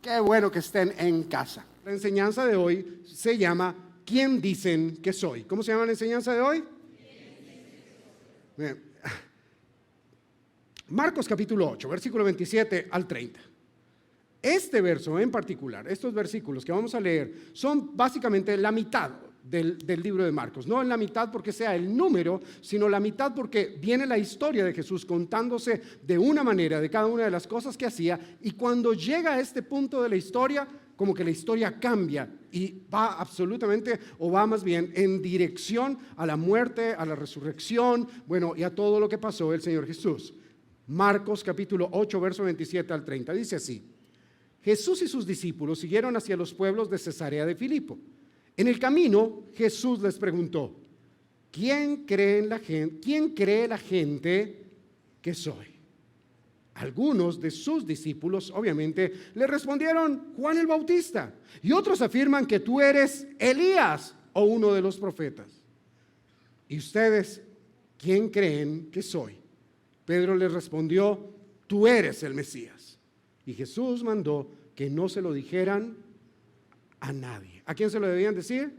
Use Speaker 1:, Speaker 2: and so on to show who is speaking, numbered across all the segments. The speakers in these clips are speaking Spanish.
Speaker 1: Qué bueno que estén en casa. La enseñanza de hoy se llama ¿Quién dicen que soy? ¿Cómo se llama la enseñanza de hoy? Bien. Marcos capítulo 8, versículo 27 al 30. Este verso en particular, estos versículos que vamos a leer, son básicamente la mitad del libro de Marcos. No en la mitad porque sea el número, sino la mitad porque viene la historia de Jesús contándose de una manera de cada una de las cosas que hacía, y cuando llega a este punto de la historia, como que la historia cambia y va absolutamente, o va más bien en dirección a la muerte, a la resurrección, bueno, y a todo lo que pasó el Señor Jesús. Marcos capítulo 8, verso 27 al 30, dice así: Jesús y sus discípulos siguieron hacia los pueblos de Cesarea de Filipo. En el camino, Jesús les preguntó: ¿Quién cree la gente que soy? Algunos de sus discípulos, obviamente, le respondieron: Juan el Bautista. Y otros afirman que tú eres Elías o uno de los profetas. ¿Y ustedes quién creen que soy? Pedro les respondió: Tú eres el Mesías. Y Jesús mandó que no se lo dijeran a nadie. ¿A quién se lo debían decir?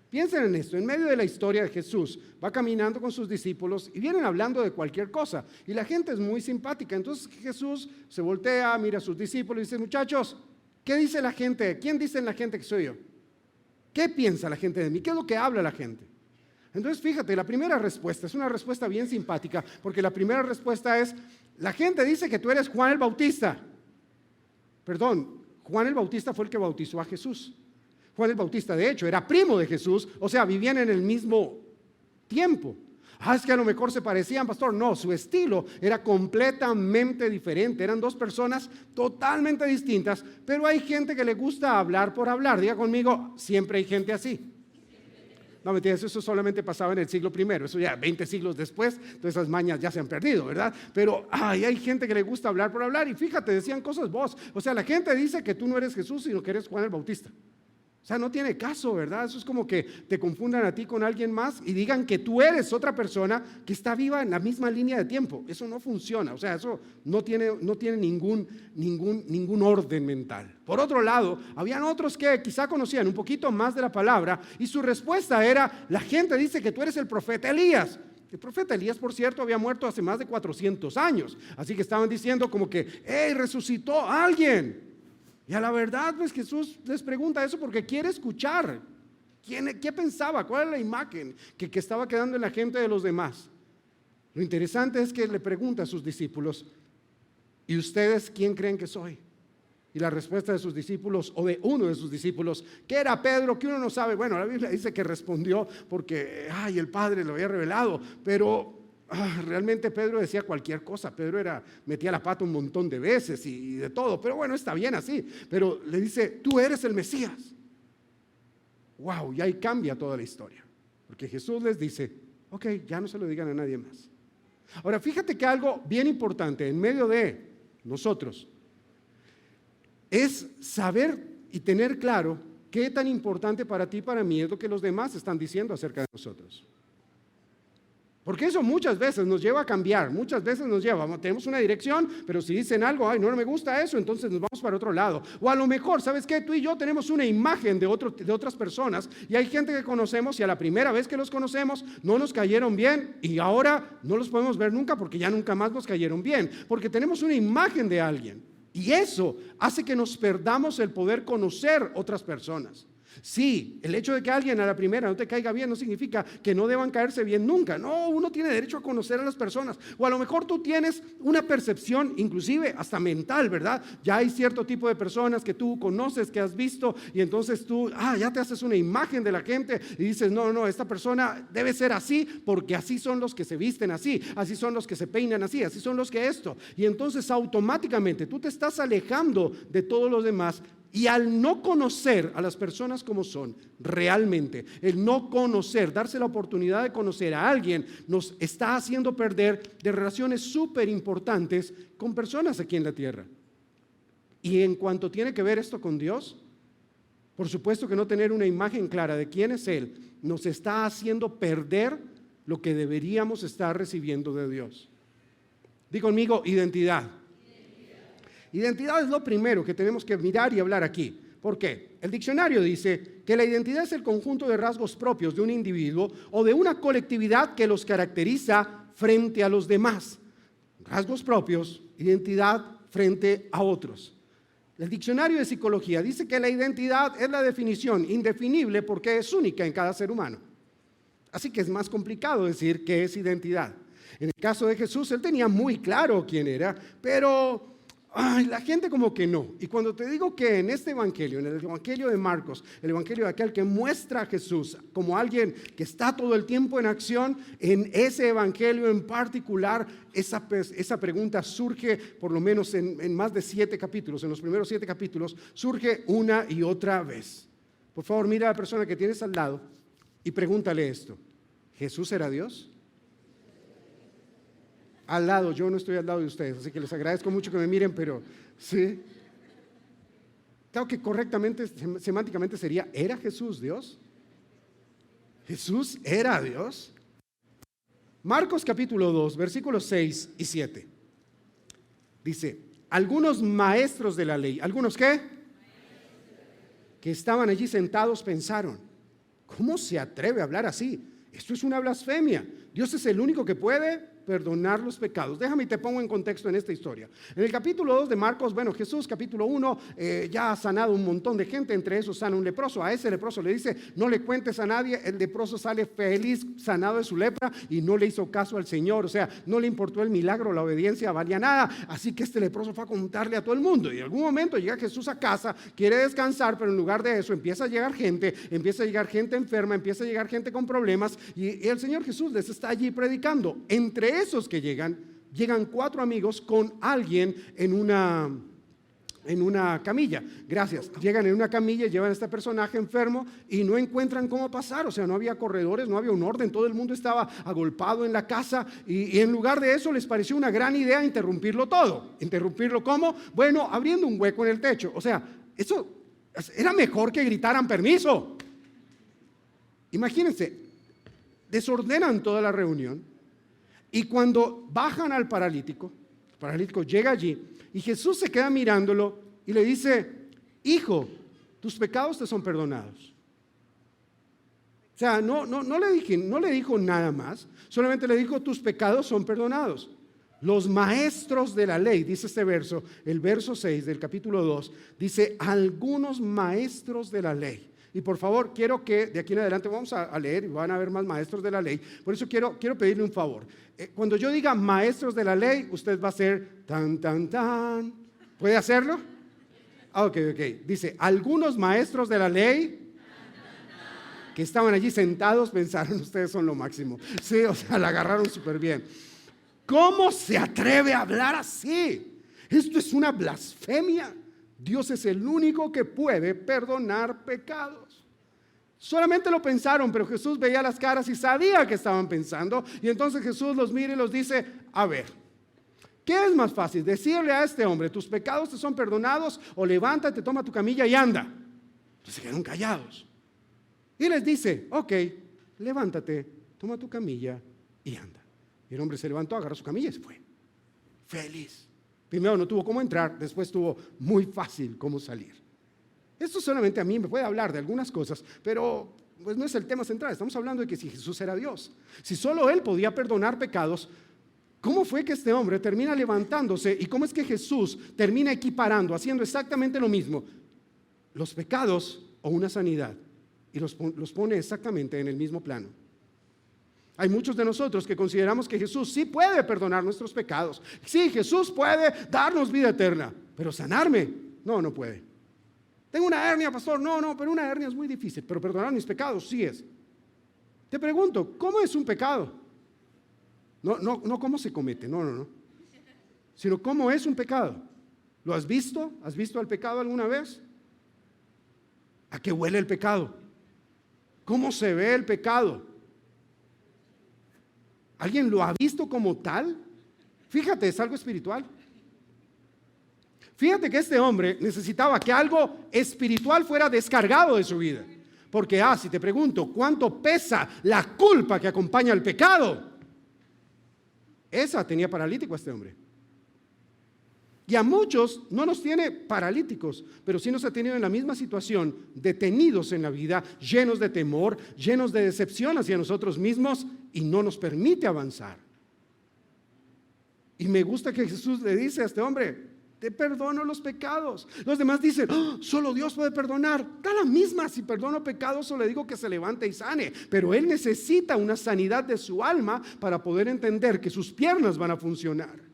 Speaker 1: Piensen en esto. En medio de la historia de Jesús, va caminando con sus discípulos y vienen hablando de cualquier cosa. Y la gente es muy simpática. Entonces Jesús se voltea, mira a sus discípulos y dice: muchachos, ¿qué dice la gente? ¿Quién dice la gente que soy yo? ¿Qué piensa la gente de mí? ¿Qué es lo que habla la gente? Entonces fíjate, la primera respuesta es una respuesta bien simpática, porque la primera respuesta es: la gente dice que tú eres Juan el Bautista. Perdón, Juan el Bautista fue el que bautizó a Jesús. Juan el Bautista, de hecho, era primo de Jesús, o sea, vivían en el mismo tiempo. Es que a lo mejor se parecían, pastor. No, su estilo era completamente diferente. Eran dos personas totalmente distintas, pero hay gente que le gusta hablar por hablar. Diga conmigo, siempre hay gente así. No, mentiras, eso solamente pasaba en el siglo I, eso ya 20 siglos después, todas esas mañas ya se han perdido, ¿verdad? Pero hay gente que le gusta hablar por hablar, y fíjate, decían cosas vos. O sea, la gente dice que tú no eres Jesús, sino que eres Juan el Bautista. O sea, no tiene caso, ¿verdad? Eso es como que te confundan a ti con alguien más y digan que tú eres otra persona que está viva en la misma línea de tiempo. Eso no funciona, o sea, eso no tiene ningún orden mental. Por otro lado, habían otros que quizá conocían un poquito más de la palabra, y su respuesta era: la gente dice que tú eres el profeta Elías. El profeta Elías, por cierto, había muerto hace más de 400 años, así que estaban diciendo como que: ¡hey, resucitó a alguien! Y a la verdad, pues Jesús les pregunta eso porque quiere escuchar qué pensaba, cuál era la imagen que estaba quedando en la gente de los demás. Lo interesante es que le pregunta a sus discípulos: ¿y ustedes quién creen que soy? Y la respuesta de sus discípulos, o de uno de sus discípulos, que era Pedro, que uno no sabe. Bueno, la Biblia dice que respondió porque el Padre lo había revelado, pero realmente Pedro decía cualquier cosa. Pedro metía la pata un montón de veces y de todo, pero bueno, está bien así. Pero le dice: tú eres el Mesías. Wow, y ahí cambia toda la historia, porque Jesús les dice: ok, ya no se lo digan a nadie más. Ahora fíjate que algo bien importante en medio de nosotros es saber y tener claro qué tan importante para ti y para mí es lo que los demás están diciendo acerca de nosotros. Porque eso muchas veces nos lleva a cambiar, muchas veces nos lleva, tenemos una dirección, pero si dicen algo: no me gusta eso, entonces nos vamos para otro lado. O a lo mejor, ¿sabes qué? Tú y yo tenemos una imagen de otras personas, y hay gente que conocemos y a la primera vez que los conocemos no nos cayeron bien, y ahora no los podemos ver nunca porque ya nunca más nos cayeron bien, porque tenemos una imagen de alguien, y eso hace que nos perdamos el poder conocer otras personas. Sí, el hecho de que alguien a la primera no te caiga bien no significa que no deban caerse bien nunca. No, uno tiene derecho a conocer a las personas. O a lo mejor tú tienes una percepción, inclusive hasta mental, ¿verdad? Ya hay cierto tipo de personas que tú conoces, que has visto, y entonces tú ya te haces una imagen de la gente y dices: no, esta persona debe ser así porque así son los que se visten así son los que se peinan así son los que esto. Y entonces automáticamente tú te estás alejando de todos los demás. Y al no conocer a las personas como son realmente, el no conocer, darse la oportunidad de conocer a alguien, nos está haciendo perder de relaciones súper importantes con personas aquí en la tierra. Y en cuanto tiene que ver esto con Dios, por supuesto que no tener una imagen clara de quién es Él nos está haciendo perder lo que deberíamos estar recibiendo de Diga conmigo: identidad. Identidad es lo primero que tenemos que mirar y hablar aquí. ¿Por qué? El diccionario dice que la identidad es el conjunto de rasgos propios de un individuo o de una colectividad que los caracteriza frente a los demás. Rasgos propios, identidad frente a otros. El diccionario de psicología dice que la identidad es la definición indefinible porque es única en cada ser humano. Así que es más complicado decir qué es identidad. En el caso de Jesús, él tenía muy claro quién era, pero la gente como que no. Y cuando te digo que en este evangelio, en el evangelio de Marcos, el evangelio de aquel que muestra a Jesús como alguien que está todo el tiempo en acción, en ese evangelio en particular, esa pregunta surge por lo menos en más de 7 capítulos, en los primeros 7 capítulos, surge una y otra vez. Por favor, mira a la persona que tienes al lado y pregúntale esto: ¿Jesús era Dios? Al lado, yo no estoy al lado de ustedes, así que les agradezco mucho que me miren, pero sí. Claro que correctamente, semánticamente sería: ¿era Jesús Dios? ¿Jesús era Dios? Marcos capítulo 2, versículos 6 y 7. Dice: algunos maestros de la ley, ¿algunos qué? Que estaban allí sentados pensaron: ¿cómo se atreve a hablar así? Esto es una blasfemia. Dios es el único que puede perdonar los pecados. Déjame y te pongo en contexto en esta historia. En el capítulo 2 de Marcos, Jesús capítulo 1 ya ha sanado un montón de gente, entre esos sana un leproso. A ese leproso le dice: no le cuentes a nadie. El leproso sale feliz, sanado de su lepra, y no le hizo caso al Señor. O sea, no le importó el milagro, la obediencia valía nada. Así que este leproso fue a contarle a todo el mundo, y en algún momento llega Jesús a casa, quiere descansar, pero en lugar de eso empieza a llegar gente enferma, empieza a llegar gente con problemas, y el Señor Jesús les está allí predicando. Entre esos que llegan 4 amigos con alguien en una camilla. Gracias. Llegan en una camilla, llevan a este personaje enfermo y no encuentran cómo pasar. O sea, no había corredores, no había un orden, todo el mundo estaba agolpado en la casa, y en lugar de eso les pareció una gran idea interrumpirlo todo. ¿Interrumpirlo cómo? Bueno, abriendo un hueco en el techo. O sea, eso era mejor que gritaran permiso. Imagínense, desordenan toda la reunión. Y cuando bajan al paralítico, el paralítico llega allí y Jesús se queda mirándolo y le dice: hijo, tus pecados te son perdonados. O sea, no le dijo nada más, solamente le dijo: tus pecados son perdonados. Los maestros de la ley, dice este verso, el verso 6 del capítulo 2, dice: algunos maestros de la ley. Y por favor, quiero que de aquí en adelante vamos a leer y van a haber más maestros de la ley. Por eso quiero pedirle un favor. Cuando yo diga maestros de la ley, usted va a hacer tan, tan, tan. ¿Puede hacerlo? Ok. Dice: algunos maestros de la ley que estaban allí sentados pensaron: ustedes son lo máximo. Sí, o sea, la agarraron súper bien. ¿Cómo se atreve a hablar así? Esto es una blasfemia. Dios es el único que puede perdonar pecados. Solamente lo pensaron, pero Jesús veía las caras y sabía que estaban pensando. Y entonces Jesús los mira y los dice: a ver, ¿qué es más fácil? Decirle a este hombre: tus pecados te son perdonados, o levántate, toma tu camilla y anda. Se quedaron callados. Y les dice: ok, levántate, toma tu camilla y anda. Y el hombre se levantó, agarró su camilla y se fue. Feliz. Primero no tuvo cómo entrar, después tuvo muy fácil cómo salir. Esto solamente a mí me puede hablar de algunas cosas, pero pues no es el tema central. Estamos hablando de que si Jesús era Dios, si solo Él podía perdonar pecados, ¿cómo fue que este hombre termina levantándose? ¿Y cómo es que Jesús termina equiparando, haciendo exactamente lo mismo, los pecados o una sanidad, y los pone exactamente en el mismo plano? Hay muchos de nosotros que consideramos que Jesús sí puede perdonar nuestros pecados. Sí, Jesús puede darnos vida eterna, pero sanarme, no puede. Tengo una hernia, pastor. No, pero una hernia es muy difícil, pero perdonar mis pecados sí es. Te pregunto, ¿cómo es un pecado? No cómo se comete, no. Sino cómo es un pecado. ¿Lo has visto? ¿Has visto al pecado alguna vez? ¿A qué huele el pecado? ¿Cómo se ve el pecado? ¿Alguien lo ha visto como tal? Fíjate, es algo espiritual. Fíjate que este hombre necesitaba que algo espiritual fuera descargado de su vida. Porque, si te pregunto, ¿cuánto pesa la culpa que acompaña al pecado? Esa tenía paralítico este hombre. Y a muchos no nos tiene paralíticos, pero sí nos ha tenido en la misma situación, detenidos en la vida, llenos de temor, llenos de decepción hacia nosotros mismos y no nos permite avanzar. Y me gusta que Jesús le dice a este hombre: te perdono los pecados. Los demás dicen: "Oh, solo Dios puede perdonar". Da la misma si perdono pecados o le digo que se levante y sane. Pero él necesita una sanidad de su alma para poder entender que sus piernas van a funcionar.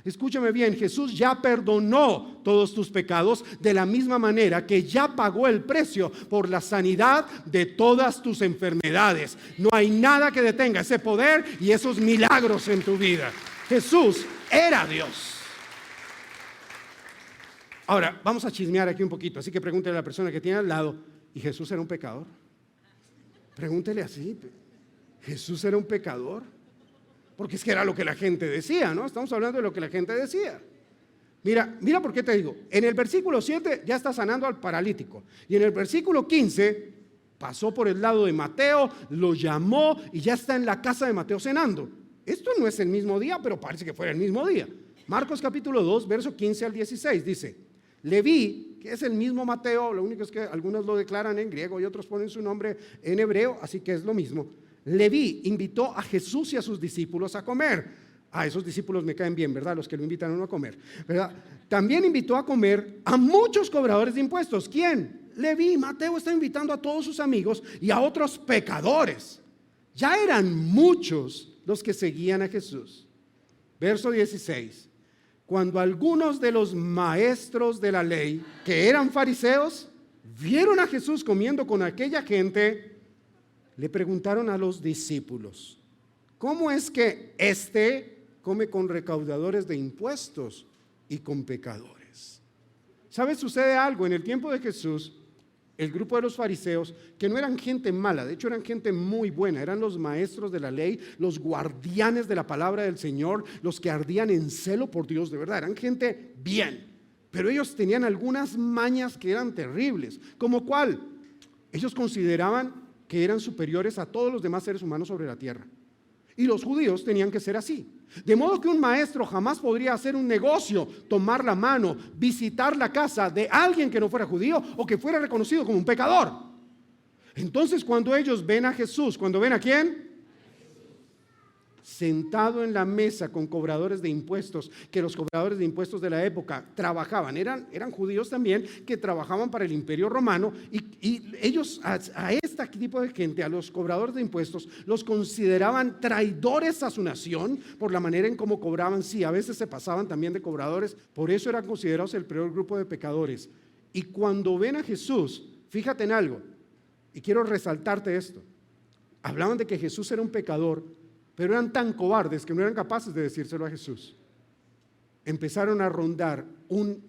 Speaker 1: Escúchame bien, Jesús ya perdonó todos tus pecados de la misma manera que ya pagó el precio por la sanidad de todas tus enfermedades. No hay nada que detenga ese poder y esos milagros en tu vida. Jesús era Dios. Ahora, vamos a chismear aquí un poquito, así que pregúntele a la persona que tiene al lado: ¿y Jesús era un pecador? Pregúntele así: ¿Jesús era un pecador? Porque es que era lo que la gente decía, ¿no? Estamos hablando de lo que la gente decía. Mira por qué te digo. En el versículo 7 ya está sanando al paralítico. Y en el versículo 15 pasó por el lado de Mateo, lo llamó y ya está en la casa de Mateo cenando. Esto no es el mismo día, pero parece que fuera el mismo día. Marcos capítulo 2, verso 15 al 16 dice: Leví, que es el mismo Mateo, lo único es que algunos lo declaran en griego y otros ponen su nombre en hebreo, así que es lo mismo. Leví invitó a Jesús y a sus discípulos a comer. Esos discípulos me caen bien, ¿verdad? Los que lo invitan a uno a comer, ¿verdad? También invitó a comer a muchos cobradores de impuestos. ¿Quién? Leví. Mateo está invitando a todos sus amigos y a otros pecadores. Ya eran muchos los que seguían a Jesús. Verso 16. Cuando algunos de los maestros de la ley, que eran fariseos, vieron a Jesús comiendo con aquella gente, le preguntaron a los discípulos: ¿cómo es que éste come con recaudadores de impuestos y con pecadores? ¿Sabes? Sucede algo en el tiempo de Jesús. El grupo de los fariseos, que no eran gente mala, de hecho eran gente muy buena, eran los maestros de la ley, los guardianes de la palabra del Señor, los que ardían en celo por Dios, de verdad, eran gente bien. Pero ellos tenían algunas mañas que eran terribles. ¿Como cuál? Ellos consideraban que eran superiores a todos los demás seres humanos sobre la tierra. Y los judíos tenían que ser así. De modo que un maestro jamás podría hacer un negocio, tomar la mano, visitar la casa de alguien que no fuera judío o que fuera reconocido como un pecador. Entonces, cuando ellos ven a Jesús, ¿cuando ven a quién? Sentado en la mesa con cobradores de impuestos, que los cobradores de impuestos de la época trabajaban, eran judíos también, que trabajaban para el imperio romano, y ellos a este tipo de gente, a los cobradores de impuestos, los consideraban traidores a su nación por la manera en cómo cobraban. Sí, a veces se pasaban también de cobradores, por eso eran considerados el peor grupo de pecadores. Y cuando ven a Jesús, fíjate en algo, y quiero resaltarte esto: hablaban de que Jesús era un pecador, pero eran tan cobardes que no eran capaces de decírselo a Jesús. Empezaron a rondar un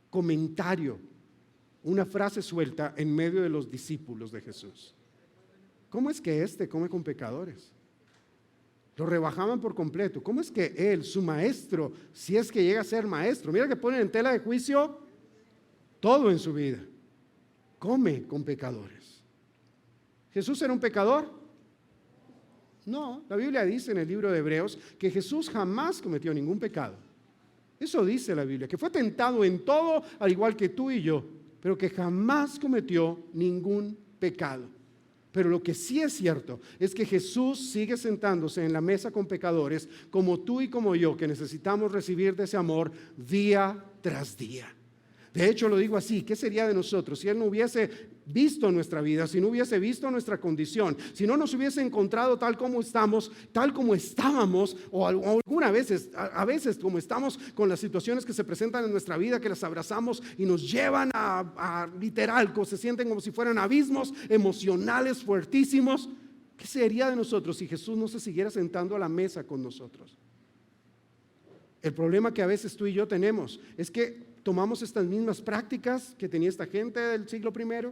Speaker 1: comentario, una frase suelta en medio de los discípulos de Jesús. ¿Cómo es que éste come con pecadores? Lo rebajaban por completo. ¿Cómo es que él, su maestro, si es que llega a ser maestro, mira que ponen en tela de juicio todo en su vida, come con pecadores? ¿Jesús era un pecador? No, la Biblia dice en el libro de Hebreos que Jesús jamás cometió ningún pecado. Eso dice la Biblia, que fue tentado en todo al igual que tú y yo, pero que jamás cometió ningún pecado. Pero lo que sí es cierto es que Jesús sigue sentándose en la mesa con pecadores como tú y como yo, que necesitamos recibir de ese amor día tras día. De hecho, lo digo así: ¿qué sería de nosotros si Él no hubiese visto nuestra vida, si no hubiese visto nuestra condición, si no nos hubiese encontrado tal como estamos, tal como estábamos, o algunas veces, a veces como estamos con las situaciones que se presentan en nuestra vida, que las abrazamos y nos llevan a literal, se sienten como si fueran abismos emocionales fuertísimos? ¿Qué sería de nosotros si Jesús no se siguiera sentando a la mesa con nosotros? El problema que a veces tú y yo tenemos es que tomamos estas mismas prácticas que tenía esta gente del siglo I,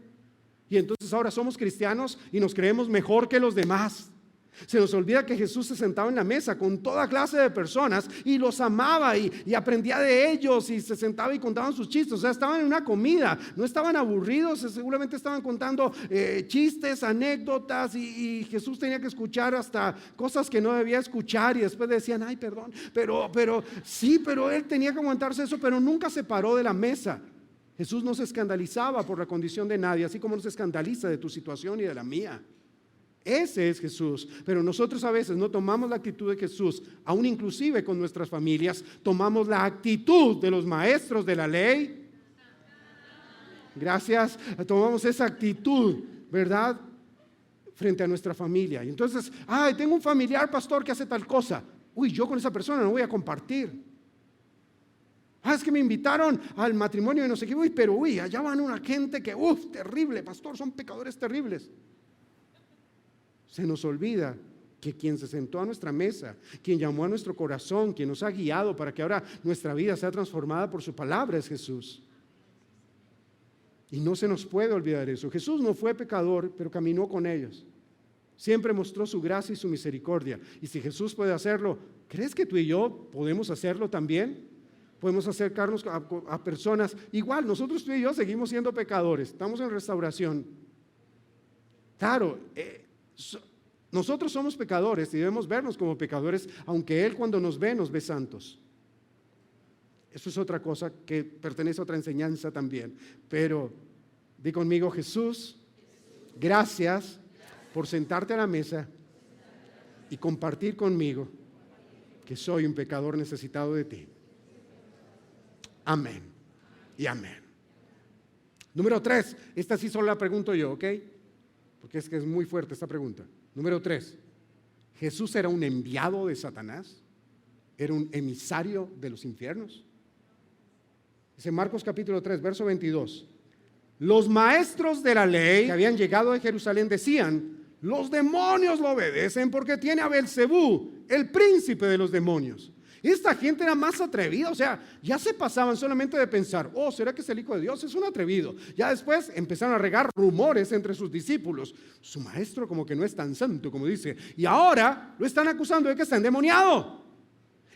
Speaker 1: y entonces ahora somos cristianos y nos creemos mejor que los demás. Se nos olvida que Jesús se sentaba en la mesa con toda clase de personas y los amaba y aprendía de ellos y se sentaba y contaban sus chistes. O sea, estaban en una comida, no estaban aburridos, seguramente estaban contando chistes, anécdotas y Jesús tenía que escuchar hasta cosas que no debía escuchar y después decían, ay, perdón, pero sí, pero él tenía que aguantarse eso, pero nunca se paró de la mesa. Jesús no se escandalizaba por la condición de nadie, así como no se escandaliza de tu situación y de la mía. Ese es Jesús, pero nosotros a veces no tomamos la actitud de Jesús, aún inclusive con nuestras familias, tomamos la actitud de los maestros de la ley. Gracias, tomamos esa actitud, ¿verdad? Frente a nuestra familia. Y entonces, ay, tengo un familiar pastor que hace tal cosa. Uy, yo con esa persona no voy a compartir. Es que me invitaron al matrimonio de no sé qué, pero allá van una gente que, terrible, pastor, son pecadores terribles. Se nos olvida que quien se sentó a nuestra mesa, quien llamó a nuestro corazón, quien nos ha guiado para que ahora nuestra vida sea transformada por su palabra es Jesús. Y no se nos puede olvidar eso. Jesús no fue pecador, pero caminó con ellos. Siempre mostró su gracia y su misericordia. Y si Jesús puede hacerlo, ¿crees que tú y yo podemos hacerlo también? Podemos acercarnos a personas. Igual, nosotros tú y yo seguimos siendo pecadores. Estamos en restauración. Claro, nosotros somos pecadores y debemos vernos como pecadores, aunque Él cuando nos ve santos. Eso es otra cosa que pertenece a otra enseñanza también. Pero di conmigo, Jesús, gracias por sentarte a la mesa y compartir conmigo que soy un pecador necesitado de ti. Amén y amén. Número 3, esta sí solo la pregunto yo, ¿ok? Porque es que es muy fuerte esta pregunta. Número 3, ¿Jesús era un enviado de Satanás? ¿Era un emisario de los infiernos? Dice Marcos capítulo 3, verso 22. Los maestros de la ley que habían llegado de Jerusalén decían, los demonios lo obedecen porque tiene a Belcebú, el príncipe de los demonios. Esta gente era más atrevida, o sea, ya se pasaban solamente de pensar, ¿será que es el Hijo de Dios? Es un atrevido. Ya después empezaron a regar rumores entre sus discípulos. Su maestro como que no es tan santo, como dice. Y ahora lo están acusando de que está endemoniado.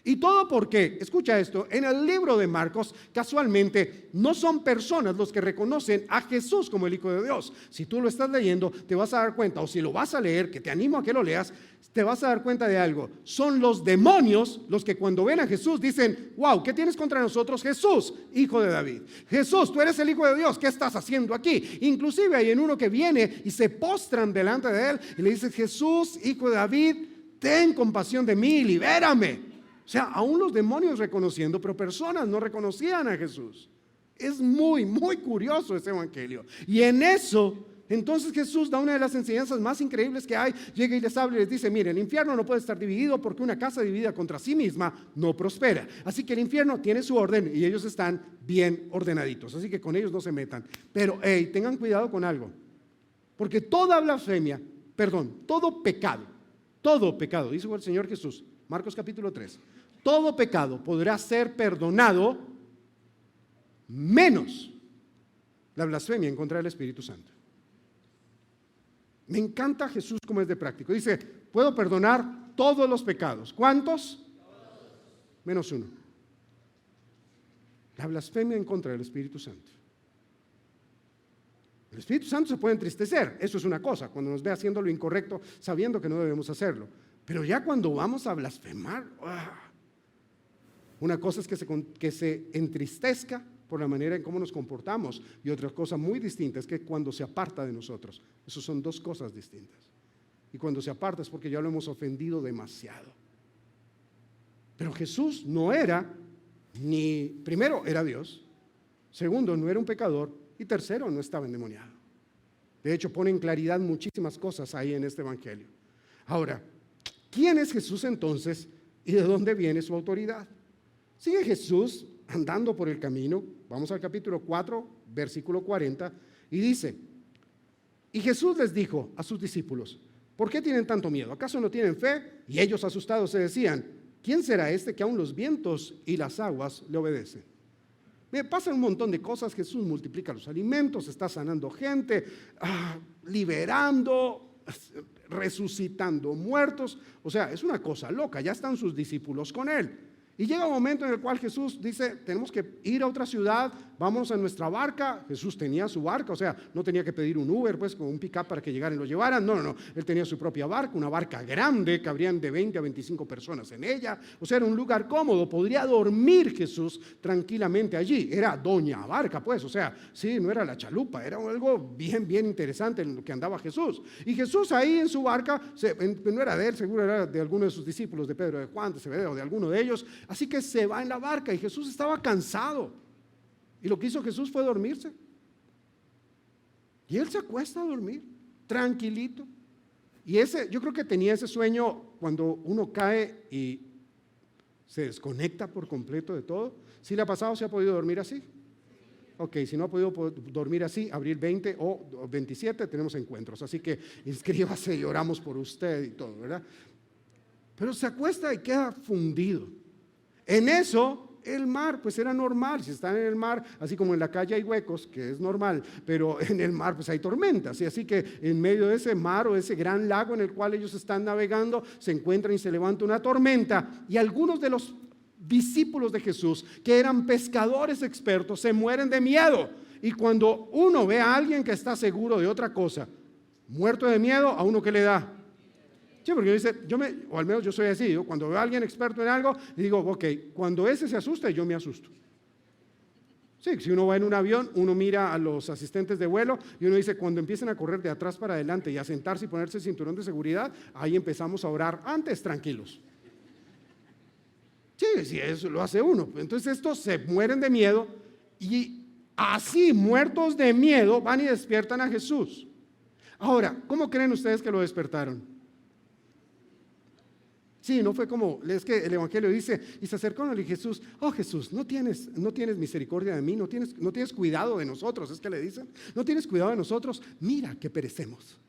Speaker 1: ¿Y todo por qué? Escucha esto, en el libro de Marcos, casualmente, no son personas los que reconocen a Jesús como el Hijo de Dios. Si tú lo estás leyendo, te vas a dar cuenta, o si lo vas a leer, que te animo a que lo leas, te vas a dar cuenta de algo. Son los demonios los que cuando ven a Jesús dicen, wow, ¿qué tienes contra nosotros? Jesús, hijo de David. Jesús, tú eres el Hijo de Dios, ¿qué estás haciendo aquí? Inclusive hay en uno que viene y se postran delante de él y le dice, Jesús, hijo de David, ten compasión de mí, libérame. O sea, aún los demonios reconociendo, pero personas no reconocían a Jesús. Es muy, muy curioso ese evangelio. Y en eso, entonces Jesús da una de las enseñanzas más increíbles que hay. Llega y les habla y les dice, mire, el infierno no puede estar dividido porque una casa dividida contra sí misma no prospera. Así que el infierno tiene su orden y ellos están bien ordenaditos. Así que con ellos no se metan. Pero, tengan cuidado con algo. Porque toda blasfemia, todo pecado, dice el Señor Jesús, Marcos capítulo 3. Todo pecado podrá ser perdonado menos la blasfemia en contra del Espíritu Santo. Me encanta Jesús como es de práctico. Dice, puedo perdonar todos los pecados. ¿Cuántos? Menos uno. La blasfemia en contra del Espíritu Santo. El Espíritu Santo se puede entristecer. Eso es una cosa, cuando nos ve haciendo lo incorrecto, sabiendo que no debemos hacerlo. Pero ya cuando vamos a blasfemar, una cosa es que se entristezca por la manera en cómo nos comportamos y otra cosa muy distinta es que cuando se aparta de nosotros. Esas son dos cosas distintas. Y cuando se aparta es porque ya lo hemos ofendido demasiado. Pero Jesús no era primero era Dios, segundo no era un pecador y tercero no estaba endemoniado. De hecho pone en claridad muchísimas cosas ahí en este evangelio. Ahora, ¿quién es Jesús entonces y de dónde viene su autoridad? Sigue Jesús andando por el camino, vamos al capítulo 4, versículo 40, y dice, y Jesús les dijo a sus discípulos, ¿por qué tienen tanto miedo? ¿Acaso no tienen fe? Y ellos asustados se decían, ¿quién será este que aun los vientos y las aguas le obedecen? Me pasan un montón de cosas, Jesús multiplica los alimentos, está sanando gente, liberando, resucitando muertos. O sea, es una cosa loca, ya están sus discípulos con él. Y llega un momento en el cual Jesús dice, tenemos que ir a otra ciudad, vamos a nuestra barca. Jesús tenía su barca, o sea, no tenía que pedir un Uber, pues con un pick-up para que llegaran y lo llevaran. No, él tenía su propia barca, una barca grande, cabrían de 20 a 25 personas en ella. O sea, era un lugar cómodo, podría dormir Jesús tranquilamente allí. Era doña barca, pues, o sea, sí, no era la chalupa, era algo bien interesante en lo que andaba Jesús. Y Jesús ahí en su barca, no era de él, seguro era de alguno de sus discípulos, de Pedro, de Juan, de Zebedeo, de alguno de ellos. Así que se va en la barca y Jesús estaba cansado. Y lo que hizo Jesús fue dormirse. Y él se acuesta a dormir, tranquilito. Y yo creo que tenía ese sueño cuando uno cae y se desconecta por completo de todo. ¿Sí le ha pasado? ¿Se ha podido dormir así? Ok, si no ha podido dormir así, abril 20 o 27 tenemos encuentros. Así que inscríbase y oramos por usted y todo, ¿verdad? Pero se acuesta y queda fundido. En eso, el mar, pues era normal. Si están en el mar, así como en la calle hay huecos, que es normal, pero en el mar pues hay tormentas. Y así que en medio de ese mar o ese gran lago en el cual ellos están navegando, se encuentran y se levanta una tormenta. Y algunos de los discípulos de Jesús, que eran pescadores expertos, se mueren de miedo. Y cuando uno ve a alguien que está seguro de otra cosa, muerto de miedo, ¿a uno qué le da? Sí, porque dice, o al menos yo soy así, cuando veo a alguien experto en algo, digo, ok, cuando ese se asusta, yo me asusto. Sí, si uno va en un avión, uno mira a los asistentes de vuelo y uno dice, cuando empiecen a correr de atrás para adelante y a sentarse y ponerse el cinturón de seguridad, ahí empezamos a orar antes, tranquilos. Sí, eso lo hace uno. Entonces estos se mueren de miedo y así, muertos de miedo, van y despiertan a Jesús. Ahora, ¿cómo creen ustedes que lo despertaron? Sí, no fue como, es que el Evangelio dice, y se acercaron a Jesús, oh Jesús, no tienes misericordia de mí, no tienes cuidado de nosotros, es que le dicen, no tienes cuidado de nosotros, mira que perecemos.